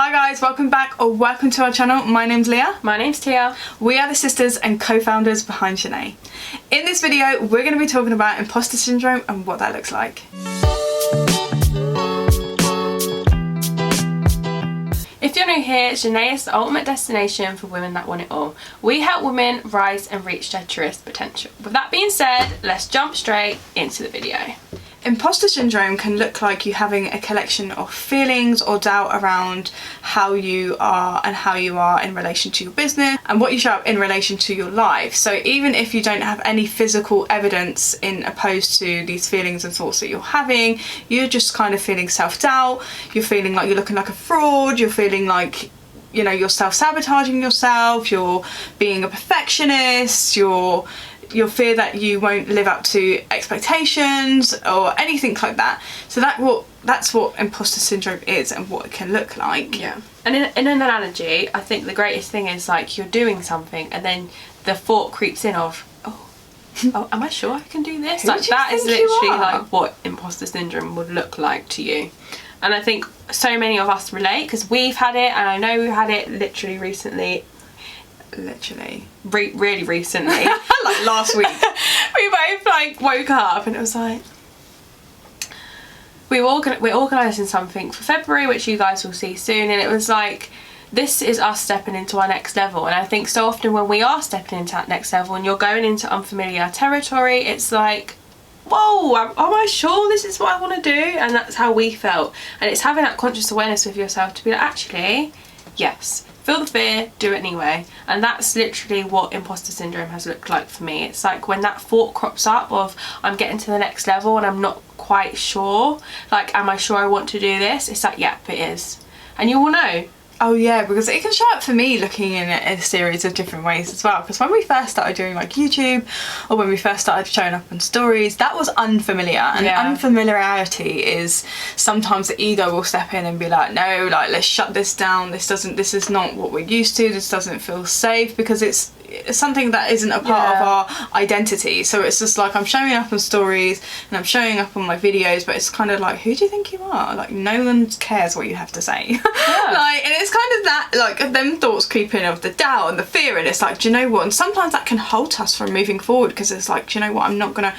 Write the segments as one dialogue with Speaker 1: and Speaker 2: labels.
Speaker 1: Hi guys, welcome back or welcome to our channel. My name's Leah.
Speaker 2: My name's Tia.
Speaker 1: We are the sisters and co-founders behind Zhené. In this video, we're going to be talking about imposter syndrome and what that looks like.
Speaker 2: If you're new here, Zhené is the ultimate destination for women that want it all. We help women rise and reach their truest potential. With that being said, let's jump straight into the video.
Speaker 1: Imposter syndrome can look like you having a collection of feelings or doubt around how you are and how you are in relation to your business and what you show up in relation to your life. So even if you don't have any physical evidence in opposed to these feelings and thoughts that you're having, you're just kind of feeling self-doubt, you're feeling like you're looking like a fraud, you're feeling like, you know, you're self-sabotaging yourself, you're being a perfectionist, you're fear that you won't live up to expectations or anything like that. So that's what imposter syndrome is and what it can look like.
Speaker 2: Yeah. And in an analogy, I think the greatest thing is like you're doing something and then the thought creeps in of, oh, am I sure I can do this?
Speaker 1: Who
Speaker 2: Like
Speaker 1: do you
Speaker 2: that is
Speaker 1: think you
Speaker 2: literally
Speaker 1: are?
Speaker 2: like what imposter syndrome would look like to you. And I think so many of us relate because we've had it, and I know we've had it literally recently. Really recently.
Speaker 1: Like last week.
Speaker 2: We both like woke up and it was like we're organising something for February, which you guys will see soon, and it was like this is us stepping into our next level. And I think so often when we are stepping into that next level and you're going into unfamiliar territory, it's like, whoa, am I sure this is what I want to do? And that's how we felt. And it's having that conscious awareness with yourself to be like, actually, yes, feel the fear, do it anyway. And that's literally what imposter syndrome has looked like for me. It's like when that thought crops up of I'm getting to the next level and I'm not quite sure, like, am I sure I want to do this? It's like, yep, it is. And you will know.
Speaker 1: Oh yeah, because it can show up for me looking in a series of different ways as well. Because when we first started doing like YouTube, or when we first started showing up on stories, that was unfamiliar. And unfamiliarity is sometimes the ego will step in and be like, no, like let's shut this down. This is not what we're used to. This doesn't feel safe because it's something that isn't a part of our identity. So it's just like I'm showing up on stories and I'm showing up on my videos, but it's kind of like, who do you think you are? Like no one cares what you have to say. Like, and it's kind of that, like them thoughts creep in of the doubt and the fear, and it's like, do you know what? And sometimes that can halt us from moving forward because it's like, do you know what? I'm not gonna,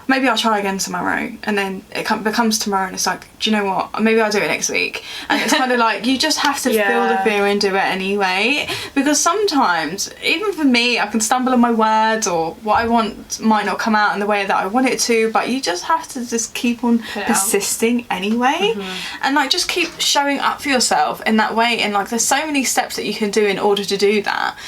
Speaker 1: maybe I'll try again tomorrow, and then it becomes tomorrow and it's like, do you know what? Maybe I'll do it next week. And it's kind of like, you just have to feel the fear and do it anyway, because sometimes, even for me, I can stumble on my words or what I want might not come out in the way that I want it to, but you just have to just keep on persisting anyway. And like just keep showing up for yourself in that way. And like there's so many steps that you can do in order to do that.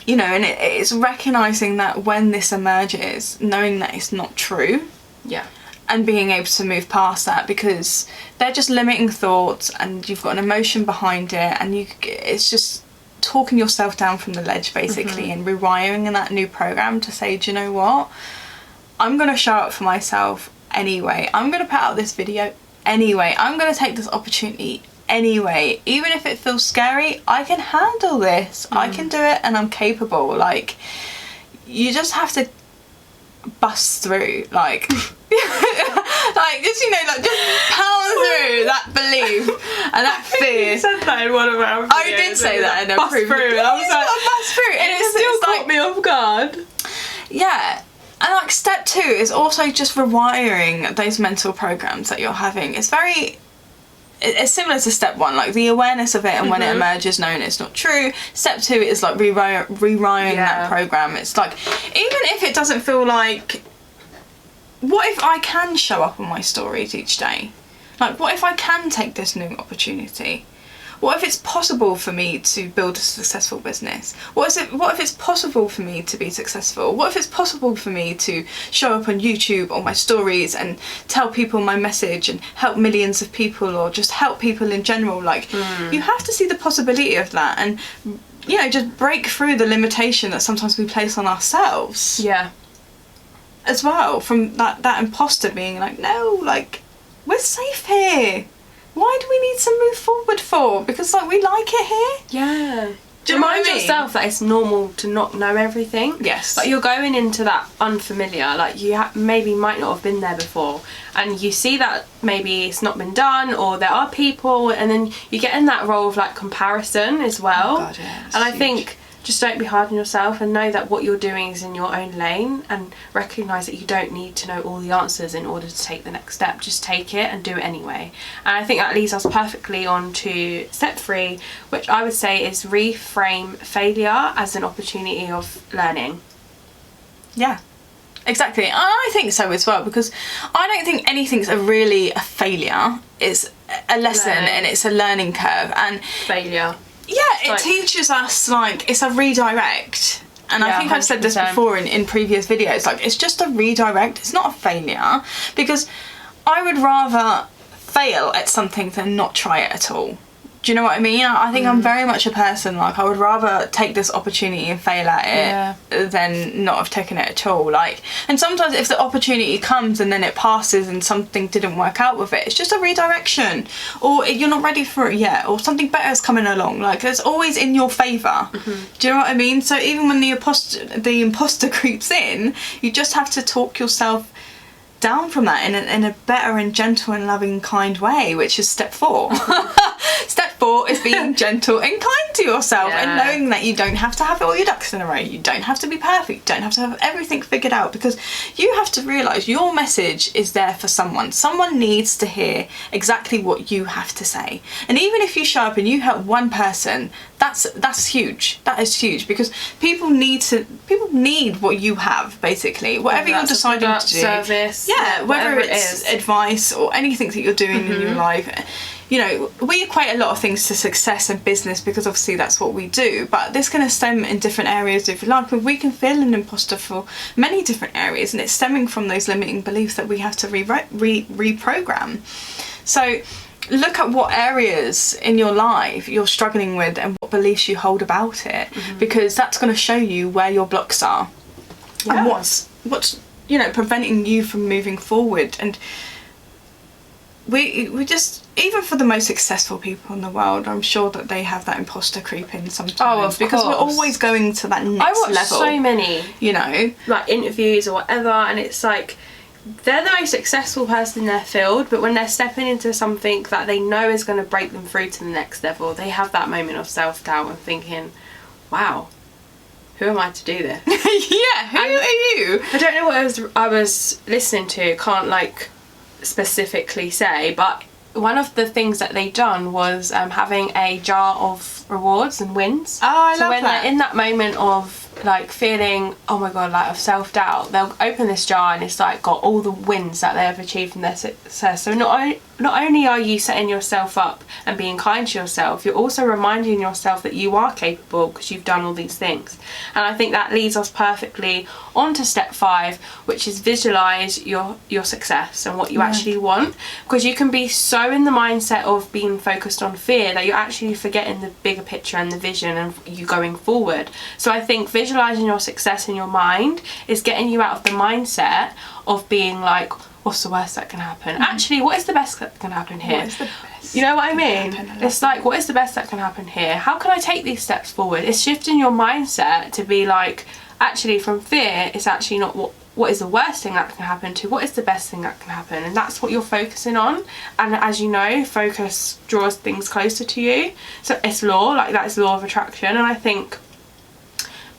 Speaker 1: You know, and it's recognising that when this emerges, knowing that it's not true.
Speaker 2: Yeah.
Speaker 1: And being able to move past that, because they're just limiting thoughts and you've got an emotion behind it, and it's just talking yourself down from the ledge basically, and rewiring in that new program to say, do you know what? I'm going to show up for myself anyway. I'm going to put out this video anyway. I'm going to take this opportunity anyway, even if it feels scary. I can handle this. I can do it, and I'm capable. Like, you just have to bust through, like like just, you know, like just power through that belief and that fear.
Speaker 2: You said that in one of our videos.
Speaker 1: I did say that in a
Speaker 2: bust through. I was like,
Speaker 1: bust through,
Speaker 2: and it still caught me off guard.
Speaker 1: Yeah. And like step 2 is also just rewiring those mental programs that you're having. It's similar to step 1, like the awareness of it, and when it emerges, knowing it's not true. Step 2 is like rewiring that program. It's like, even if it doesn't feel like, what if I can show up on my stories each day? Like, what if I can take this new opportunity? What if it's possible for me to build a successful business? What if it's possible for me to be successful? What if it's possible for me to show up on YouTube or my stories and tell people my message and help millions of people, or just help people in general? Like, you have to see the possibility of that, and, you know, just break through the limitation that sometimes we place on ourselves.
Speaker 2: Yeah.
Speaker 1: As well, from that imposter being like, no, like, we're safe here. Why do we need to move forward for? Because like we like it here.
Speaker 2: Yeah.
Speaker 1: Do you know
Speaker 2: remind
Speaker 1: what I mean?
Speaker 2: yourself that it's normal to not know everything.
Speaker 1: Yes.
Speaker 2: Like, you're going into that unfamiliar, like, you maybe might not have been there before, and you see that maybe it's not been done, or there are people, and then you get in that role of, like, comparison as well.
Speaker 1: Oh God, yeah,
Speaker 2: and I
Speaker 1: huge.
Speaker 2: think just don't be hard on yourself, and know that what you're doing is in your own lane, and recognise that you don't need to know all the answers in order to take the next step. Just take it and do it anyway. And I think that leads us perfectly on to step 3, which I would say is reframe failure as an opportunity of learning.
Speaker 1: Yeah, exactly. And I think so as well, because I don't think anything's really a failure. It's a lesson, and it's a learning curve. And
Speaker 2: Failure.
Speaker 1: yeah, it teaches us, like, it's a redirect. And I think I've said this
Speaker 2: 100%.
Speaker 1: before in previous videos, like, it's just a redirect. It's not a failure, because I would rather fail at something than not try it at all. Do you know what I mean? I think I'm very much a person, like, I would rather take this opportunity and fail at it than not have taken it at all. Like, and sometimes if the opportunity comes and then it passes and something didn't work out with it, it's just a redirection, or you're not ready for it yet, or something better is coming along. Like, it's always in your favour. Do you know what I mean? So even when the imposter creeps in, you just have to talk yourself down from that in a better and gentle and loving, kind way, which is step 4. Step 4 is being gentle and kind to yourself, and knowing that you don't have to have all your ducks in a row. You don't have to be perfect. You don't have to have everything figured out, because you have to realise your message is there for someone. Someone needs to hear exactly what you have to say. And even if you show up and you help one person, that's huge. That is huge, because people need what you have, basically. Whatever you're deciding to do.
Speaker 2: Service.
Speaker 1: Yeah, whether it's advice or anything that you're doing in your life. You know, we equate a lot of things to success and business, because obviously that's what we do, but this can stem in different areas of your life. We can feel an imposter for many different areas, and it's stemming from those limiting beliefs that we have to reprogram. So look at what areas in your life you're struggling with and what beliefs you hold about it, because that's going to show you where your blocks are and what's you know, preventing you from moving forward. And we just, even for the most successful people in the world, I'm sure that they have that imposter creep in sometimes.
Speaker 2: Oh, of
Speaker 1: because
Speaker 2: course.
Speaker 1: we're always going to that next level.
Speaker 2: I watch so many,
Speaker 1: you know,
Speaker 2: like, interviews or whatever, and it's like, they're the most successful person in their field, but when they're stepping into something that they know is going to break them through to the next level, they have that moment of self-doubt and thinking, wow, who am I to do this?
Speaker 1: Yeah, who are you?
Speaker 2: I don't know what I was listening to, can't, like, specifically say, but one of the things that they done was having a jar of rewards and wins.
Speaker 1: Oh, I love that.
Speaker 2: So when they're in that moment of, like, feeling, oh my god, like, of self-doubt, they'll open this jar and it's, like, got all the wins that they have achieved in their success. So not only are you setting yourself up and being kind to yourself, you're also reminding yourself that you are capable because you've done all these things. And I think that leads us perfectly onto step 5, which is visualize your success and what you actually want, because you can be so in the mindset of being focused on fear that you're actually forgetting the bigger picture and the vision of you going forward. So I think visualizing your success in your mind is getting you out of the mindset of being like, what's the worst that can happen? Actually, what is the best that can happen here?
Speaker 1: What is the best?
Speaker 2: You know what I mean? It's like, what is the best that can happen here? How can I take these steps forward? It's shifting your mindset to be like, actually, from fear, it's actually not what is the worst thing that can happen to what is the best thing that can happen, and that's what you're focusing on. And as you know, focus draws things closer to you. So it's law, like, that is law of attraction. And I think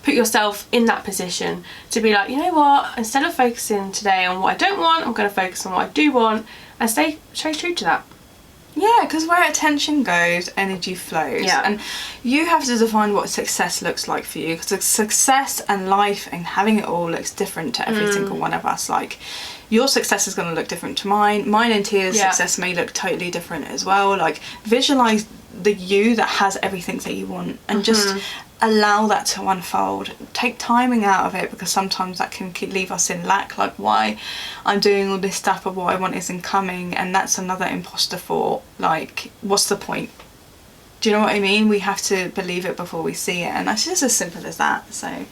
Speaker 2: put yourself in that position to be like, you know what, instead of focusing today on what I don't want, I'm going to focus on what I do want, and stay true to that.
Speaker 1: Yeah, because where attention goes, energy flows.
Speaker 2: Yeah.
Speaker 1: And you have to define what success looks like for you, because success and life and having it all looks different to every single one of us. Like, your success is going to look different to mine. Mine and Tia's success may look totally different as well. Like, visualise the you that has everything that you want, and just allow that to unfold. Take timing out of it, because sometimes that can leave us in lack, like, why I'm doing all this stuff but what I want isn't coming, and that's another imposter thought. Like, what's the point? Do you know what I mean? We have to believe it before we see it, and that's just as simple as that. So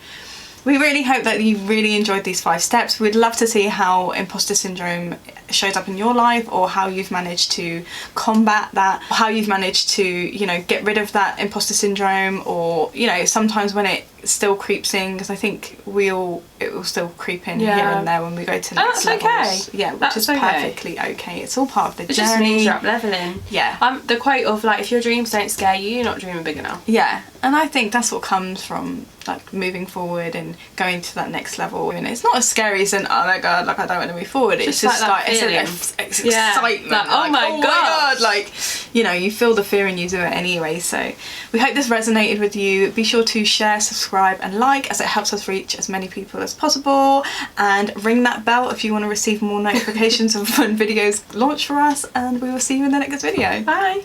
Speaker 1: We really hope that you really enjoyed these 5 steps. We'd love to see how imposter syndrome shows up in your life, or how you've managed to combat that, how you've managed to, you know, get rid of that imposter syndrome, or, you know, sometimes when it still creeps in, because I think it will still creep in here and there when we go to next levels.
Speaker 2: Okay.
Speaker 1: Yeah, which is perfectly okay. It's all part of the journey.
Speaker 2: It just means you're up leveling.
Speaker 1: Yeah.
Speaker 2: The quote of like, if your dreams don't scare you, you're not dreaming big enough.
Speaker 1: Yeah, and I think that's what comes from like moving forward and going to that next level. And it's not as scary as an, oh my god, like I don't want to move forward. It's just like it's excitement.
Speaker 2: Like, oh my god,
Speaker 1: like, you know, you feel the fear and you do it anyway. So we hope this resonated with you. Be sure to share, subscribe and like, as it helps us reach as many people as possible, and ring that bell if you want to receive more notifications of when videos launch for us, and we will see you in the next video.
Speaker 2: Bye.